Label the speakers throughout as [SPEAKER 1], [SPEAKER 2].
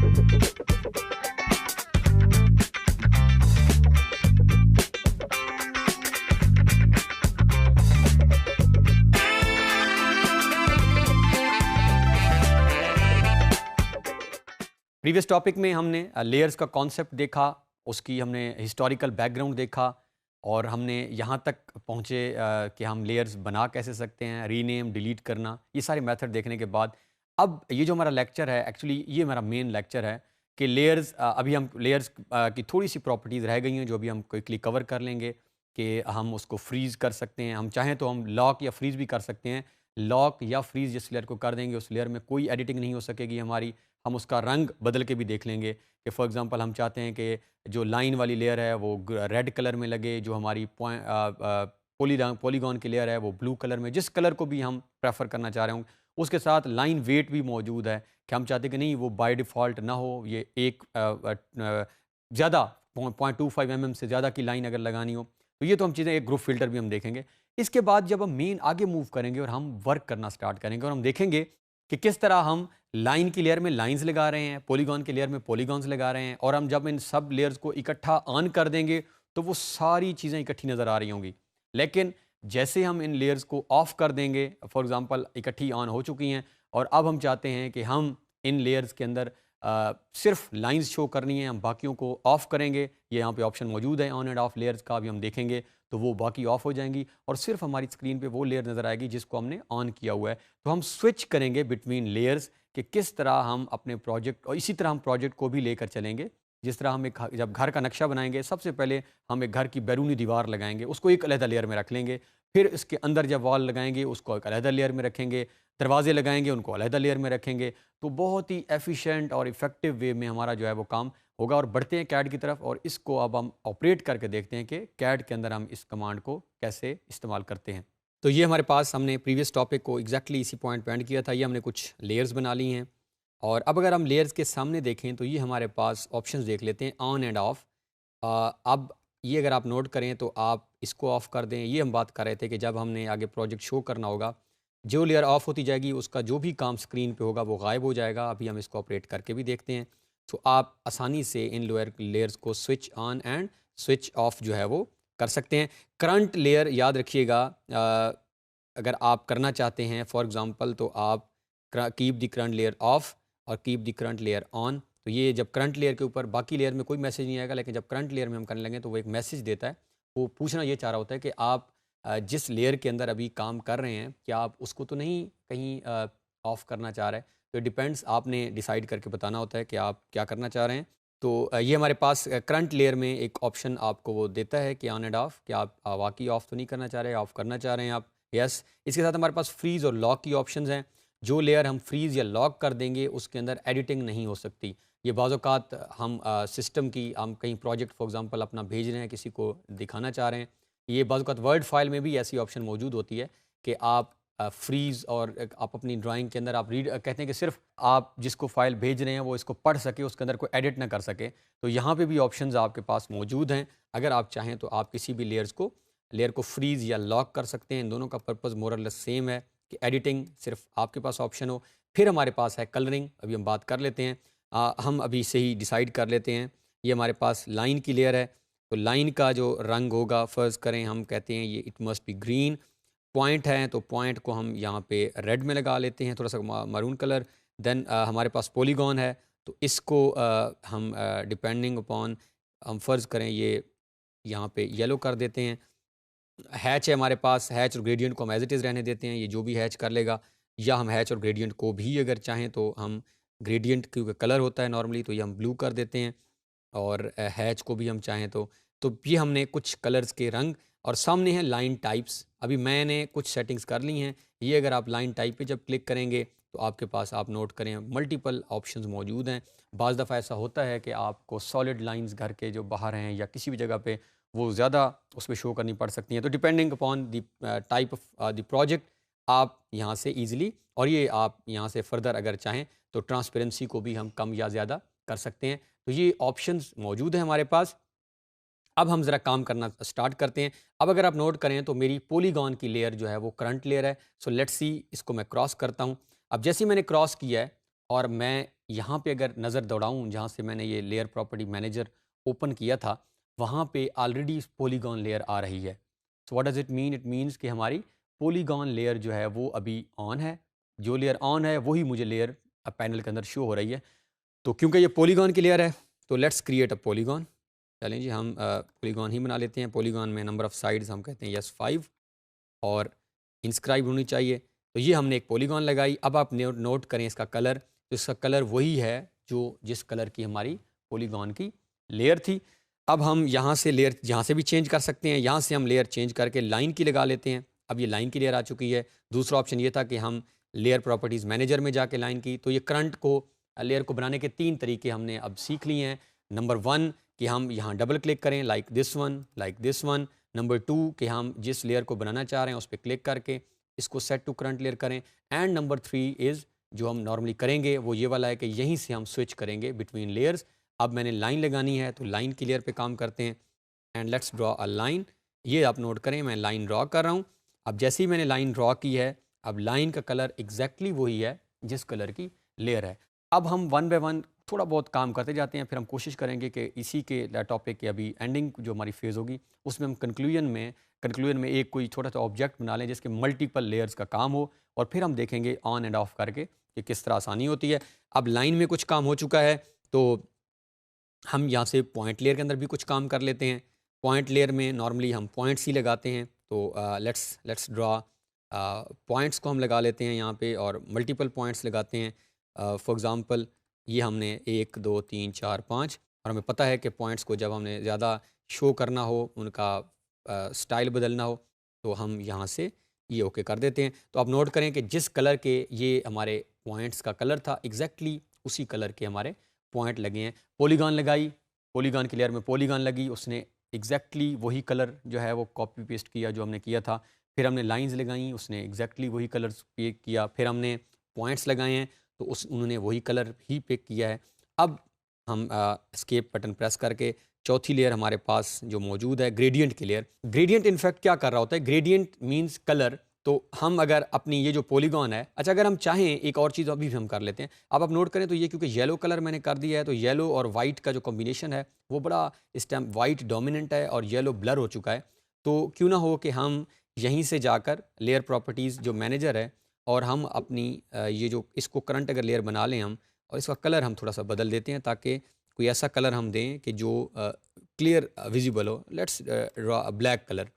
[SPEAKER 1] Previous topic में हमने layers का कॉन्सेप्ट देखा, उसकी हमने हिस्टोरिकल बैकग्राउंड देखा और हमने यहाँ तक पहुँचे कि हम लेयर्स बना कैसे सकते हैं, रीनेम, डिलीट करना, ये सारे मेथड देखने के बाद अब ये जो हमारा लेक्चर है, एक्चुअली ये हमारा मेन लेक्चर है कि लेयर्स अभी हम लेयर्स की थोड़ी सी प्रॉपर्टीज़ रह गई हैं जो अभी हम क्विकली कवर कर लेंगे कि हम उसको फ्रीज़ कर सकते हैं, हम चाहें तो हम लॉक या फ्रीज़ भी कर सकते हैं। लॉक या फ्रीज़ जिस लेयर को कर देंगे उस लेयर में कोई एडिटिंग नहीं हो सकेगी हमारी, हम उसका रंग बदल के भी देख लेंगे कि फॉर एग्जांपल हम चाहते हैं कि जो लाइन वाली लेयर है वो रेड कलर में लगे, जो हमारी पॉलीगॉन की लेयर है वो ब्लू कलर में, जिस कलर को भी हम प्रेफर करना चाह रहे हों। उसके साथ लाइन वेट भी मौजूद है कि हम चाहते हैं कि नहीं वो बाय डिफ़ॉल्ट ना हो, ये एक ज़्यादा 0.25 mm से ज़्यादा की लाइन अगर लगानी हो तो ये तो हम चीज़ें, एक ग्रुप फिल्टर भी हम देखेंगे। इसके बाद जब हम मेन आगे मूव करेंगे और हम वर्क करना स्टार्ट करेंगे और हम देखेंगे कि किस तरह हम लाइन की लेयर में लाइंस लगा रहे हैं, पॉलीगॉन की लेयर में पॉलीगॉन्स लगा रहे हैं और हम जब इन सब लेयर्स को इकट्ठा ऑन कर देंगे तो वो सारी चीज़ें इकट्ठी नज़र आ रही होंगी। लेकिन जैसे हम इन लेयर्स को ऑफ कर देंगे, फॉर एग्जांपल इकट्ठी ऑन हो चुकी हैं और अब हम चाहते हैं कि हम इन लेयर्स के अंदर सिर्फ लाइंस शो करनी है, हम बाकियों को ऑफ करेंगे। ये यहाँ पे ऑप्शन मौजूद है ऑन एंड ऑफ लेयर्स का, अभी हम देखेंगे तो वो बाकी ऑफ हो जाएंगी और सिर्फ हमारी स्क्रीन पे वो लेयर नज़र आएगी जिसको हमने ऑन किया हुआ है। तो हम स्विच करेंगे बिटवीन लेयर्स कि किस तरह हम अपने प्रोजेक्ट, और इसी तरह हम प्रोजेक्ट को भी लेकर चलेंगे। जिस तरह हम एक जब घर का नक्शा बनाएंगे, सबसे पहले हम एक घर की बैरूनी दीवार लगाएंगे, उसको एक अलग लेयर में रख लेंगे। फिर इसके अंदर जब वॉल लगाएंगे उसको एक अलग लेयर में रखेंगे, दरवाजे लगाएंगे उनको अलग लेयर में रखेंगे। तो बहुत ही एफिशिएंट और इफ़ेक्टिव वे में हमारा जो है वो काम होगा। और बढ़ते हैं कैड की तरफ और इसको अब हम ऑपरेट करके देखते हैं कि कैड के अंदर हम इस कमांड को कैसे इस्तेमाल करते हैं। तो ये हमारे पास, हमने प्रीवियस टॉपिक को एग्जैक्टली इसी पॉइंट पे एंड किया था। ये हमने कुछ लेयर्स बना ली हैं और अब अगर हम लेयर्स के सामने देखें तो ये हमारे पास ऑप्शंस देख लेते हैं ऑन एंड ऑफ। अब ये अगर आप नोट करें तो आप इसको ऑफ़ कर दें। ये हम बात कर रहे थे कि जब हमने आगे प्रोजेक्ट शो करना होगा, जो लेयर ऑफ होती जाएगी उसका जो भी काम स्क्रीन पे होगा वो गायब हो जाएगा। अभी हम इसको ऑपरेट करके भी देखते हैं। तो आप आसानी से इन लेयर्स को switch on and switch off जो है वो कर सकते हैं। करंट लेयर याद रखिएगा, अगर आप करना चाहते हैं फॉर एग्जांपल तो आप keep the current layer off और keep the current layer on. तो ये जब करंट लेयर के ऊपर, बाकी लेयर में कोई मैसेज नहीं आएगा, लेकिन जब करंट लेयर में हम करने लगे तो वो एक मैसेज देता है। वो पूछना ये चाह रहा होता है कि आप जिस लेयर के अंदर अभी काम कर रहे हैं क्या आप उसको तो नहीं कहीं ऑफ करना चाह रहे हैं। तो डिपेंड्स, आपने डिसाइड करके बताना होता है कि आप क्या करना चाह रहे हैं। तो ये हमारे पास करंट लेयर में एक ऑप्शन आपको वो देता है कि ऑन एंड ऑफ, कि आप वाकई ऑफ तो नहीं करना चाह रहे, ऑफ करना चाह रहे हैं आप, यस। इसके साथ हमारे पास फ्रीज़ और लॉक की ऑप्शंस हैं। जो लेयर हम फ्रीज़ या लॉक कर देंगे उसके अंदर एडिटिंग नहीं हो सकती। ये बाज़ औक़ात हम सिस्टम की, हम कहीं प्रोजेक्ट फॉर एग्जांपल अपना भेज रहे हैं, किसी को दिखाना चाह रहे हैं, ये बाज़ औक़ात वर्ड फाइल में भी ऐसी ऑप्शन मौजूद होती है कि आप फ्रीज़ और आप अपनी ड्राइंग के अंदर आप रीड कहते हैं कि सिर्फ आप जिसको फ़ाइल भेज रहे हैं वो इसको पढ़ सके, उसके अंदर कोई एडिट ना कर सके। तो यहाँ पे भी ऑप्शंस आपके पास मौजूद हैं। अगर आप चाहें तो आप किसी भी लेयर को फ्रीज़ या लॉक कर सकते हैं। इन दोनों का पर्पज़ मोर और लेस सेम है कि एडिटिंग सिर्फ आपके पास ऑप्शन हो। फिर हमारे पास है कलरिंग, अभी हम बात कर लेते हैं। हम अभी से ही डिसाइड कर लेते हैं। ये हमारे पास लाइन की लेयर है, तो लाइन का जो रंग होगा, फ़र्ज़ करें हम कहते हैं ये it must be green. Point है तो पॉइंट को हम यहाँ पे रेड में लगा लेते हैं, थोड़ा सा मरून कलर। देन हमारे पास पॉलीगॉन है तो इसको हम डिपेंडिंग अपॉन, हम फ़र्ज़ करें ये यहाँ पे येलो कर देते हैं। हैच है हमारे पास, हैच और ग्रेडियंट को हम एज इट इज़ रहने देते हैं, ये जो भी हैच कर लेगा। या हम हैच और ग्रेडियंट को भी अगर चाहें तो हम, ग्रेडियंट क्योंकि कलर होता है नॉर्मली, तो ये हम ब्लू कर देते हैं। और हैच को भी हम चाहें तो ये हमने कुछ कलर्स के रंग। और सामने है लाइन टाइप्स। अभी मैंने कुछ सेटिंग्स कर ली हैं। ये अगर आप लाइन टाइप पे जब क्लिक करेंगे तो आपके पास, आप नोट करें, मल्टीपल ऑप्शंस मौजूद हैं। बाज़ दफ़ा ऐसा होता है कि आपको सॉलिड लाइंस घर के जो बाहर हैं या किसी भी जगह पे वो ज़्यादा उसमें शो करनी पड़ सकती हैं। तो depending upon the type of the project आप यहाँ से ईज़िली, और ये आप यहाँ से फर्दर अगर चाहें तो ट्रांसपेरेंसी को भी हम कम या ज़्यादा कर सकते हैं। तो ये ऑप्शंस मौजूद हैं हमारे पास। अब हम ज़रा काम करना स्टार्ट करते हैं। अब अगर आप नोट करें तो मेरी पॉलीगॉन की लेयर जो है वो करंट लेयर है। सो लेट्स सी, इसको मैं क्रॉस करता हूँ। अब जैसे ही मैंने क्रॉस किया है और मैं यहाँ पे अगर नज़र दौड़ाऊँ जहाँ से मैंने ये लेयर प्रॉपर्टी मैनेजर ओपन किया था, वहाँ पे ऑलरेडी पॉलीगॉन लेयर आ रही है। So what does it mean? It means कि हमारी पॉलीगॉन लेयर जो है वो अभी ऑन है। जो लेयर ऑन है वही मुझे लेयर पैनल के अंदर शो हो रही है। तो क्योंकि ये पॉलीगॉन की लेयर है, तो लेट्स क्रिएट अ पॉलीगॉन। चलें जी, हम पॉलीगॉन ही बना लेते हैं। पॉलीगॉन में नंबर ऑफ़ साइड्स हम कहते हैं यस 5 और इंस्क्राइब होनी चाहिए। तो ये हमने एक पॉलीगॉन लगाई। अब आप नोट करें इसका कलर, तो इसका कलर वही है जो जिस कलर की हमारी पॉलीगॉन की लेयर थी। अब हम यहाँ से लेयर यहाँ से भी चेंज कर सकते हैं। यहाँ से हम लेयर चेंज करके लाइन की लगा लेते हैं। अब ये लाइन की लेयर आ चुकी है। दूसरा ऑप्शन ये था कि हम लेयर प्रॉपर्टीज़ मैनेजर में जाके लाइन की। तो ये करंट को लेयर को बनाने के 3 तरीके हमने अब सीख लिए हैं। नंबर 1 कि हम यहाँ डबल क्लिक करें like this one, like this one. Number 2 कि हम जिस लेयर को बनाना चाह रहे हैं उस पर क्लिक करके इसको सेट टू करंट लेयर करें। एंड नंबर 3 इज़ जो हम नॉर्मली करेंगे वो ये वाला है कि यहीं से हम स्विच करेंगे बिटवीन लेयर्स। अब मैंने लाइन लगानी है तो लाइन की लेयर पे काम करते हैं and let's draw a line. ये आप नोट करें, मैं लाइन ड्रॉ कर रहा हूँ। अब जैसे ही मैंने लाइन ड्रॉ की है, अब लाइन का कलर एग्जैक्टली वही है जिस कलर की लेयर है। अब हम वन बाय वन थोड़ा बहुत काम करते जाते हैं, फिर हम कोशिश करेंगे कि इसी के टॉपिक की अभी एंडिंग जो हमारी फेज़ होगी उसमें हम कंक्लूजन में एक कोई छोटा सा ऑब्जेक्ट बना लें जिसके मल्टीपल लेयर्स का काम हो, और फिर हम देखेंगे ऑन एंड ऑफ करके कि किस तरह आसानी होती है। अब लाइन में कुछ काम हो चुका है तो हम यहाँ से पॉइंट लेयर के अंदर भी कुछ काम कर लेते हैं। पॉइंट लेयर में नॉर्मली हम पॉइंट्स ही लगाते हैं, तो लेट्स ड्रॉ पॉइंट्स को हम लगा लेते हैं यहाँ पे और मल्टीपल पॉइंट्स लगाते हैं। फॉर एग्ज़ाम्पल ये हमने 1 2 3 4 5, और हमें पता है कि पॉइंट्स को जब हमने ज़्यादा शो करना हो, उनका स्टाइल बदलना हो, तो हम यहाँ से ये ओके कर देते हैं। तो आप नोट करें कि जिस कलर के ये हमारे पॉइंट्स का कलर था एग्जैक्टली उसी कलर के हमारे पॉइंट लगे हैं। पॉलीगॉन लगाई, पॉलीगॉन की लेयर में पॉलीगॉन लगी, उसने एग्जैक्टली वही कलर जो है वो कॉपी पेस्ट किया जो हमने किया था। फिर हमने लाइंस लगाई, उसने एग्जैक्टली वही कलर पिक किया। फिर हमने पॉइंट्स लगाए हैं तो उन्होंने वही कलर ही पिक किया है। अब हम एस्केप बटन प्रेस करके चौथी लेयर हमारे पास जो मौजूद है ग्रेडियंट की लेयर। ग्रेडियंट इनफैक्ट क्या कर रहा होता है? Gradient means colour. तो हम अगर अपनी ये जो पॉलीगॉन है, अच्छा अगर हम चाहें एक और चीज़ अभी भी हम कर लेते हैं। अब आप नोट करें तो ये क्योंकि येलो कलर मैंने कर दिया है, तो येलो और वाइट का जो कॉम्बिनेशन है वो बड़ा इस टाइम वाइट डोमिनेंट है और येलो ब्लर हो चुका है। तो क्यों ना हो कि हम यहीं से जाकर लेयर प्रॉपर्टीज़ जो मैनेजर है और हम अपनी ये जो इसको करंट अगर लेयर बना लें हम, और इसका कलर हम थोड़ा सा बदल देते हैं ताकि कोई ऐसा कलर हम दें कि जो क्लियर विजिबल हो। Let's draw black colour.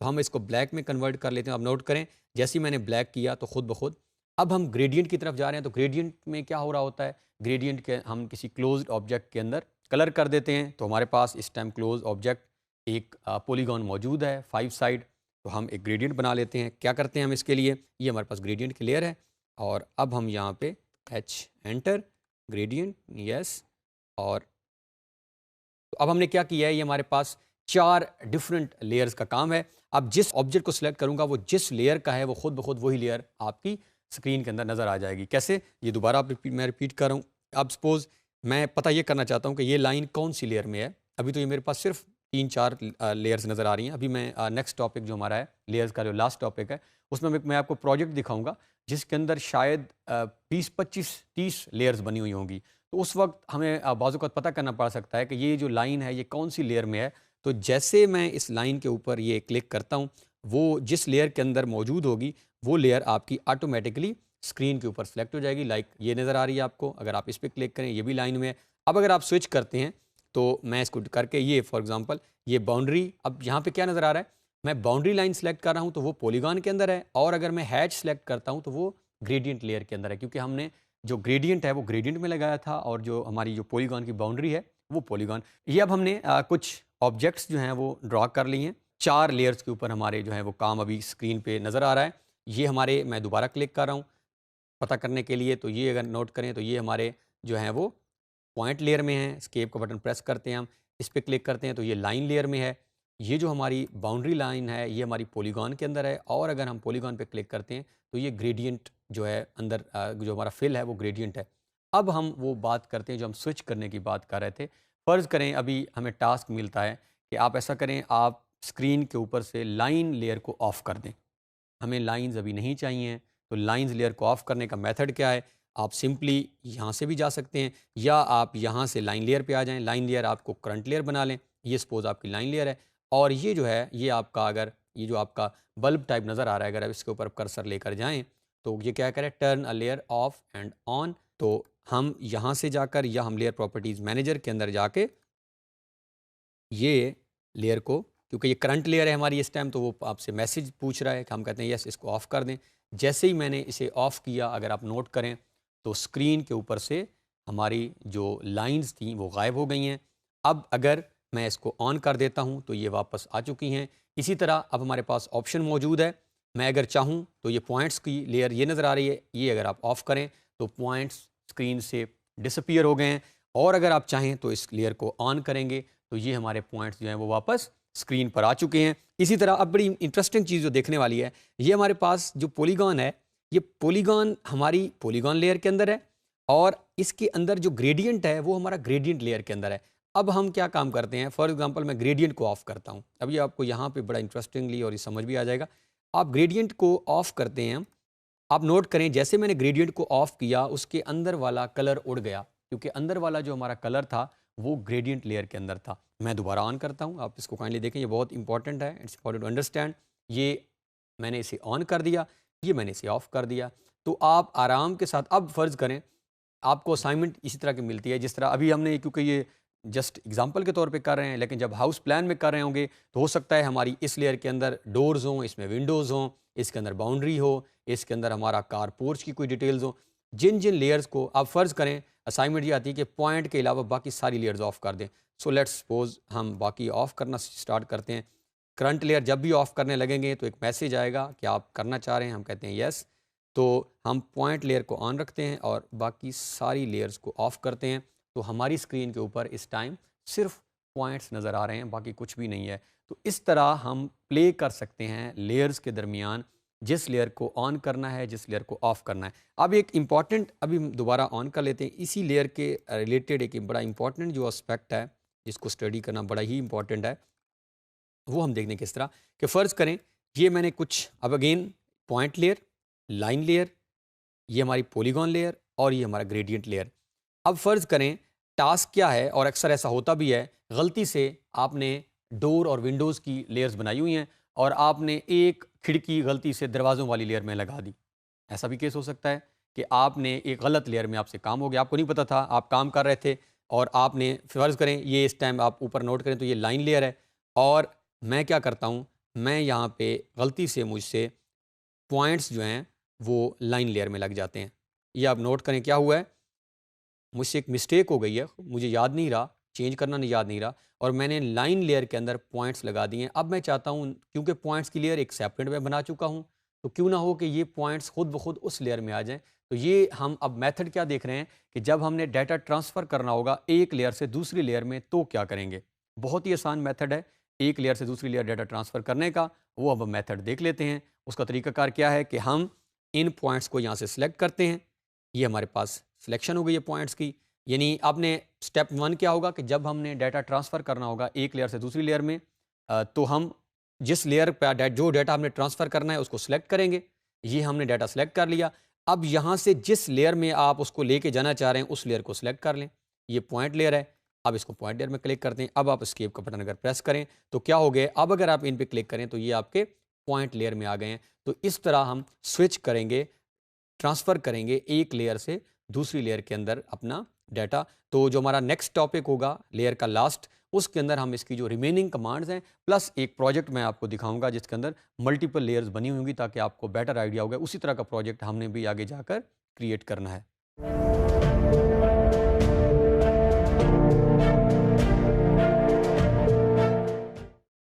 [SPEAKER 1] तो हम इसको ब्लैक में कन्वर्ट कर लेते हैं। आप नोट करें जैसे ही मैंने ब्लैक किया तो खुद ब खुद अब हम ग्रेडियंट की तरफ जा रहे हैं। तो ग्रेडियंट में क्या हो रहा होता है? ग्रेडियंट के हम किसी क्लोज्ड ऑब्जेक्ट के अंदर कलर कर देते हैं, तो हमारे पास इस टाइम क्लोज ऑब्जेक्ट एक पॉलीगॉन मौजूद है 5 साइड। तो हम एक ग्रेडियंट बना लेते हैं। क्या करते हैं हम इसके लिए? ये हमारे पास ग्रेडियंट की लेयर है और अब हम यहाँ पे एच एंटर ग्रेडियंट यस। और तो अब हमने क्या किया है, ये हमारे पास 4 डिफरेंट लेयर्स का काम है। अब जिस ऑब्जेक्ट को सिलेक्ट करूंगा वो जिस लेयर का है वो खुद ब खुद वही लेयर आपकी स्क्रीन के अंदर नज़र आ जाएगी। कैसे? ये दोबारा मैं रिपीट कर रहा हूँ। अब सपोज मैं पता ये करना चाहता हूँ कि ये लाइन कौन सी लेयर में है। अभी तो ये मेरे पास सिर्फ 3-4 लेयर्स नज़र आ रही हैं। अभी मैं नेक्स्ट टॉपिक जो हमारा है लेयर्स का जो लास्ट टॉपिक है उसमें मैं आपको प्रोजेक्ट दिखाऊंगा जिसके अंदर शायद 20-25-30 लेयर्स बनी हुई होंगी। तो उस वक्त हमें बाज़ औक़ात पता करना पड़ सकता है कि ये जो लाइन है ये कौन सी लेयर में है। तो जैसे मैं इस लाइन के ऊपर ये क्लिक करता हूँ, वो जिस लेयर के अंदर मौजूद होगी वो लेयर आपकी ऑटोमेटिकली स्क्रीन के ऊपर सेलेक्ट हो जाएगी। लाइक ये नज़र आ रही है आपको, अगर आप इस पर क्लिक करें ये भी लाइन में है। अब अगर आप स्विच करते हैं तो मैं इसको करके ये फॉर एग्ज़ाम्पल ये बाउंड्री, अब यहाँ पे क्या नज़र आ रहा है? मैं बाउंड्री लाइन सेलेक्ट कर रहा हूँ तो वो पॉलीगॉन के अंदर है, और अगर मैं हैच सेलेक्ट करता हूँ तो वो ग्रेडियंट लेयर के अंदर है, क्योंकि हमने जो ग्रेडियंट है वो ग्रेडियंट में लगाया था और जो हमारी जो पॉलीगॉन की बाउंड्री है वो पॉलीगॉन। ये अब हमने कुछ ऑब्जेक्ट्स जो हैं वो ड्रॉ कर लिए हैं। 4 लेयर्स के ऊपर हमारे जो है वो काम अभी स्क्रीन पे नज़र आ रहा है। ये हमारे, मैं दोबारा क्लिक कर रहा हूँ पता करने के लिए, तो ये अगर नोट करें तो ये हमारे जो हैं वो पॉइंट लेयर में है। एस्केप का बटन प्रेस करते हैं हम, इस पर क्लिक करते हैं तो ये लाइन लेयर में है। ये जो हमारी बाउंड्री लाइन है ये हमारी पॉलीगॉन के अंदर है, और अगर हम पॉलीगॉन पे क्लिक करते हैं तो ये ग्रेडियंट जो है अंदर जो हमारा फिल है वो ग्रेडियंट है। अब हम वो बात करते हैं जो हम स्विच करने की बात कर रहे थे। फ़र्ज़ करें अभी हमें टास्क मिलता है कि आप ऐसा करें, आप स्क्रीन के ऊपर से लाइन लेयर को ऑफ़ कर दें। हमें लाइंस अभी नहीं चाहिए, तो लाइंस लेयर को ऑफ़ करने का मेथड क्या है? आप सिंपली यहाँ से भी जा सकते हैं, या आप यहाँ से लाइन लेयर पे आ जाएं। लाइन लेयर आपको करंट लेयर बना लें। ये सपोज आपकी लाइन लेयर है, और ये जो है ये आपका, अगर ये जो आपका बल्ब टाइप नज़र आ रहा है, अगर आप इसके ऊपर कर्सर लेकर जाएं तो ये क्या करें, turn a layer of and on. तो हम यहाँ से जाकर, या हम लेयर प्रॉपर्टीज़ मैनेजर के अंदर जाके ये लेयर को, क्योंकि ये करंट लेयर है हमारी इस टाइम, तो वो आपसे मैसेज पूछ रहा है कि हम कहते हैं यस, इसको ऑफ़ कर दें। जैसे ही मैंने इसे ऑफ़ किया, अगर आप नोट करें तो स्क्रीन के ऊपर से हमारी जो लाइंस थी वो गायब हो गई हैं। अब अगर मैं इसको ऑन कर देता हूँ तो ये वापस आ चुकी हैं। इसी तरह अब हमारे पास ऑप्शन मौजूद है। मैं अगर चाहूँ तो ये पॉइंट्स की लेयर ये नज़र आ रही है, ये अगर आप ऑफ़ करें तो पॉइंट्स स्क्रीन से डिसअपीयर हो गए हैं, और अगर आप चाहें तो इस लेयर को ऑन करेंगे तो ये हमारे पॉइंट्स जो हैं वो वापस स्क्रीन पर आ चुके हैं। इसी तरह अब बड़ी इंटरेस्टिंग चीज़ जो देखने वाली है, ये हमारे पास जो पॉलीगॉन है, ये पॉलीगॉन हमारी पॉलीगॉन लेयर के अंदर है, और इसके अंदर जो ग्रेडियंट है वो हमारा ग्रेडियंट लेयर के अंदर है। अब हम क्या काम करते हैं, फॉर एग्जांपल मैं ग्रेडियंट को ऑफ़ करता हूँ। अब ये आपको यहाँ पे बड़ा इंटरेस्टिंगली और ये समझ भी आ जाएगा। आप ग्रेडियंट को ऑफ़ करते हैं, आप नोट करें जैसे मैंने ग्रेडियंट को ऑफ़ किया उसके अंदर वाला कलर उड़ गया, क्योंकि अंदर वाला जो हमारा कलर था वो ग्रेडियंट लेयर के अंदर था। मैं दोबारा ऑन करता हूँ, आप इसको काइंडली देखें, ये बहुत इंपॉर्टेंट है, इट्स इंपॉर्टेंट टू अंडरस्टैंड। ये मैंने इसे ऑन कर दिया, ये मैंने इसे ऑफ़ कर दिया। तो आप आराम के साथ, अब फ़र्ज़ करें आपको असाइनमेंट इसी तरह की मिलती है जिस तरह अभी हमने, क्योंकि ये जस्ट एग्जांपल के तौर पे कर रहे हैं, लेकिन जब हाउस प्लान में कर रहे होंगे तो हो सकता है हमारी इस लेयर के अंदर डोर्स हों, इसमें विंडोज़ हों, इसके अंदर बाउंड्री हो, इसके अंदर हमारा कार पोर्च की कोई डिटेल्स हो। जिन जिन लेयर्स को आप फ़र्ज़ करें, असाइनमेंट ये आती है कि पॉइंट के अलावा बाकी सारी लेयर्स ऑफ़ कर दें। सो लेट्स सपोज हम बाकी ऑफ़ करना स्टार्ट करते हैं। करंट लेयर जब भी ऑफ़ करने लगेंगे तो एक मैसेज आएगा कि आप करना चाह रहे हैं, हम कहते हैं येस। तो हम पॉइंट लेयर को ऑन रखते हैं और बाकी सारी लेयर्स को ऑफ़ करते हैं। तो हमारी स्क्रीन के ऊपर इस टाइम सिर्फ पॉइंट्स नज़र आ रहे हैं, बाकी कुछ भी नहीं है। तो इस तरह हम प्ले कर सकते हैं लेयर्स के दरमियान, जिस लेयर को ऑन करना है, जिस लेयर को ऑफ़ करना है। अब एक इम्पॉर्टेंट, अभी हम दोबारा ऑन कर लेते हैं, इसी लेयर के रिलेटेड एक बड़ा इंपॉर्टेंट जो एस्पेक्ट है जिसको स्टडी करना बड़ा ही इंपॉर्टेंट है, वो हम देखने किस तरह कि फ़र्ज़ करें ये मैंने कुछ, अब again point layer, line layer, ये हमारी पॉलीगॉन लेयर, और ये हमारा ग्रेडियंट लेयर। अब फ़र्ज़ करें टास्क क्या है, और अक्सर ऐसा होता भी है, गलती से आपने डोर और विंडोज़ की लेयर्स बनाई हुई हैं और आपने एक खिड़की गलती से दरवाज़ों वाली लेयर में लगा दी। ऐसा भी केस हो सकता है कि आपने एक गलत लेयर में आपसे काम हो गया, आपको नहीं पता था, आप काम कर रहे थे, और आपने, फ़र्ज़ करें ये इस टाइम आप ऊपर नोट करें तो ये लाइन लेयर है, और मैं क्या करता हूँ, मैं यहाँ पे गलती से मुझसे पॉइंट्स जो हैं वो लाइन लेयर में लग जाते हैं। ये आप नोट करें क्या हुआ है, मुझसे एक मिस्टेक हो गई है, मुझे याद नहीं रहा, चेंज करना नहीं याद नहीं रहा, और मैंने लाइन लेयर के अंदर पॉइंट्स लगा दिए हैं। अब मैं चाहता हूँ, क्योंकि पॉइंट्स की लेयर एक सेपरेट में बना चुका हूँ, तो क्यों ना हो कि ये पॉइंट्स खुद ब खुद उस लेयर में आ जाएँ। तो ये हम अब मेथड क्या देख रहे हैं कि जब हमने डाटा ट्रांसफ़र करना होगा एक लेयर से दूसरी लेयर में तो क्या करेंगे। बहुत ही आसान मेथड है एक लेयर से दूसरी लेयर डाटा ट्रांसफ़र करने का, वो अब मेथड देख लेते हैं। उसका तरीक़ाकार क्या है कि हम इन पॉइंट्स को यहाँ से सिलेक्ट करते हैं, ये हमारे पास सिलेक्शन हो गई है पॉइंट्स की। यानी आपने स्टेप 1 क्या होगा कि जब हमने डाटा ट्रांसफ़र करना होगा एक लेयर से दूसरी लेयर में, तो हम जिस लेयर पे जो डाटा हमने ट्रांसफ़र करना है उसको सिलेक्ट करेंगे। ये हमने डाटा सिलेक्ट कर लिया। अब यहाँ से जिस लेयर में आप उसको लेके जाना चाह रहे हैं उस लेयर को सिलेक्ट कर लें। ये पॉइंट लेयर है, अब इसको पॉइंट लेयर में क्लिक करते हैं। अब आप एस्केप का बटन अगर प्रेस करें तो क्या हो गया, अब अगर आप इन पे क्लिक करें तो ये आपके पॉइंट लेयर में आ गए हैं। तो इस तरह हम स्विच करेंगे, ट्रांसफ़र करेंगे एक लेयर से दूसरी लेयर के अंदर अपना डाटा। तो जो हमारा नेक्स्ट टॉपिक होगा लेयर का लास्ट, उसके अंदर हम इसकी जो रिमेनिंग कमांड्स हैं प्लस एक प्रोजेक्ट मैं आपको दिखाऊंगा जिसके अंदर मल्टीपल लेयर्स बनी होंगी, ताकि आपको बेटर आइडिया होगा। उसी तरह का प्रोजेक्ट हमने भी आगे जाकर क्रिएट करना है।